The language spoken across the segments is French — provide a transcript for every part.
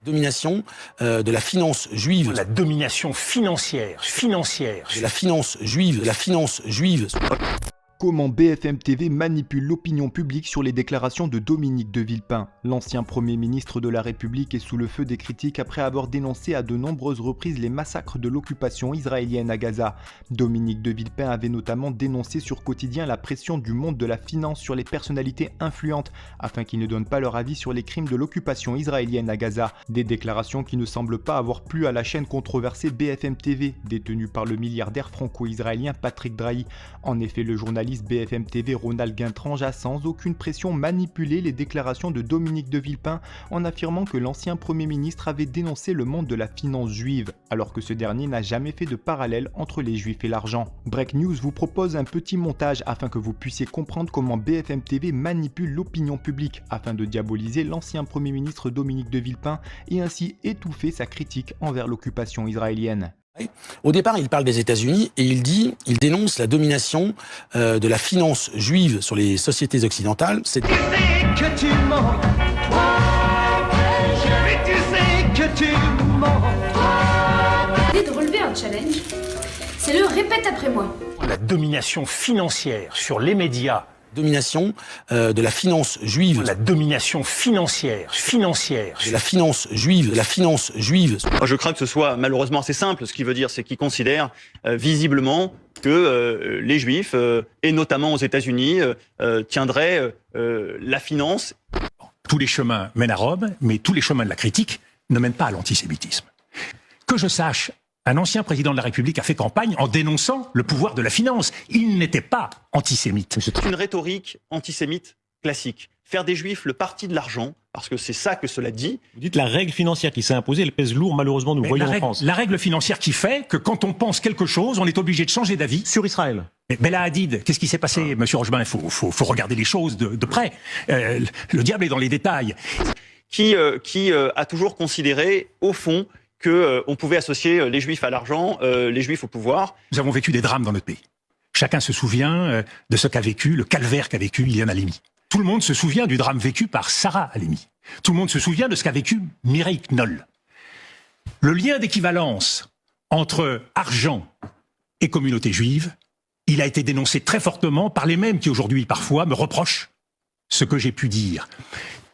Domination de la finance juive. La domination financière. De la finance juive. Comment BFM TV manipule l'opinion publique sur les déclarations de Dominique de Villepin. L'ancien Premier ministre de la République est sous le feu des critiques après avoir dénoncé à de nombreuses reprises les massacres de l'occupation israélienne à Gaza. Dominique de Villepin avait notamment dénoncé sur Quotidien la pression du monde de la finance sur les personnalités influentes afin qu'ils ne donnent pas leur avis sur les crimes de l'occupation israélienne à Gaza. Des déclarations qui ne semblent pas avoir plu à la chaîne controversée BFM TV, détenue par le milliardaire franco-israélien Patrick Drahi. En effet, le journaliste BFM TV Ronald Guintrange a sans aucune pression manipulé les déclarations de Dominique de Villepin en affirmant que l'ancien Premier ministre avait dénoncé le monde de la finance juive, alors que ce dernier n'a jamais fait de parallèle entre les juifs et l'argent. Break News vous propose un petit montage afin que vous puissiez comprendre comment BFM TV manipule l'opinion publique afin de diaboliser l'ancien Premier ministre Dominique de Villepin et ainsi étouffer sa critique envers l'occupation israélienne. Au départ, il parle des États-Unis et il dénonce la domination de la finance juive sur les sociétés occidentales. Tu sais que tu mens, mais tu sais que tu mens. L'idée de relever un challenge, c'est le répète après moi. La domination financière sur les médias. Domination de la finance juive. La domination financière. De la finance juive. Je crains que ce soit malheureusement assez simple. Ce qui veut dire, c'est qu'ils considèrent visiblement que les Juifs, et notamment aux États-Unis, tiendraient la finance. Tous les chemins mènent à Rome, mais tous les chemins de la critique ne mènent pas à l'antisémitisme. Que je sache, un ancien président de la République a fait campagne en dénonçant le pouvoir de la finance. Il n'était pas antisémite. C'est une rhétorique antisémite classique. Faire des Juifs le parti de l'argent, parce que c'est ça que cela dit. Vous dites la règle financière qui s'est imposée, elle pèse lourd, malheureusement, nous voyons en France. La règle financière qui fait que quand on pense quelque chose, on est obligé de changer d'avis. Sur Israël. Mais Bella Hadid, qu'est-ce qui s'est passé, Monsieur Rochebin? Il faut regarder les choses de près. Le diable est dans les détails. Qui a toujours considéré, au fond, qu'on pouvait associer les Juifs à l'argent, les Juifs au pouvoir. Nous avons vécu des drames dans notre pays. Chacun se souvient de ce qu'a vécu, le calvaire qu'a vécu Ilan Halimi. Tout le monde se souvient du drame vécu par Sarah Halimi. Tout le monde se souvient de ce qu'a vécu Mireille Knoll. Le lien d'équivalence entre argent et communauté juive, il a été dénoncé très fortement par les mêmes qui aujourd'hui parfois me reprochent ce que j'ai pu dire.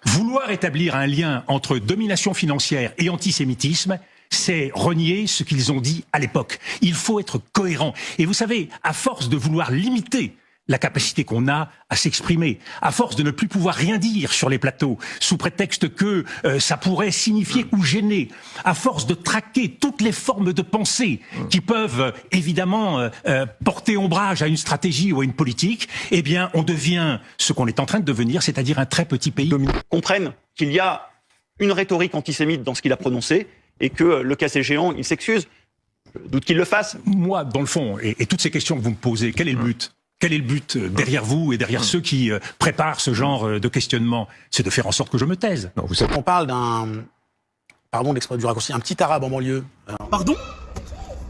Vouloir établir un lien entre domination financière et antisémitisme, c'est renier ce qu'ils ont dit à l'époque. Il faut être cohérent. Et vous savez, à force de vouloir limiter la capacité qu'on a à s'exprimer, à force de ne plus pouvoir rien dire sur les plateaux, sous prétexte que ça pourrait signifier ou gêner, à force de traquer toutes les formes de pensée qui peuvent évidemment porter ombrage à une stratégie ou à une politique, eh bien on devient ce qu'on est en train de devenir, c'est-à-dire un très petit pays. Comprennent qu'il y a une rhétorique antisémite dans ce qu'il a prononcé et que, le cas échéant, il s'excuse. Je doute qu'il le fasse. Moi, dans le fond, et toutes ces questions que vous me posez, quel est le but ? Quel est le but derrière vous et derrière ceux qui préparent ce genre de questionnement? C'est de faire en sorte que je me taise. Non, on parle d'un... Pardon d'exprimer du raccourci, un petit arabe en banlieue. Pardon.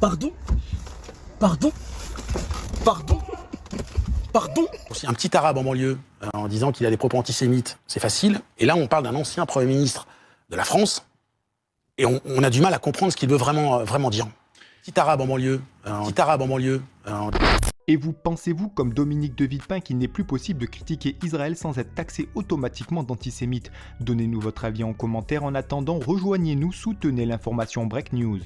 Un petit arabe en banlieue, en disant qu'il a des propos antisémites, c'est facile. Et là, on parle d'un ancien Premier ministre de la France, et on a du mal à comprendre ce qu'il veut vraiment dire. Petit arabe en banlieue. Et vous pensez-vous, comme Dominique de Villepin, qu'il n'est plus possible de critiquer Israël sans être taxé automatiquement d'antisémite? Donnez-nous votre avis en commentaire. En attendant, rejoignez-nous, soutenez l'information Break News.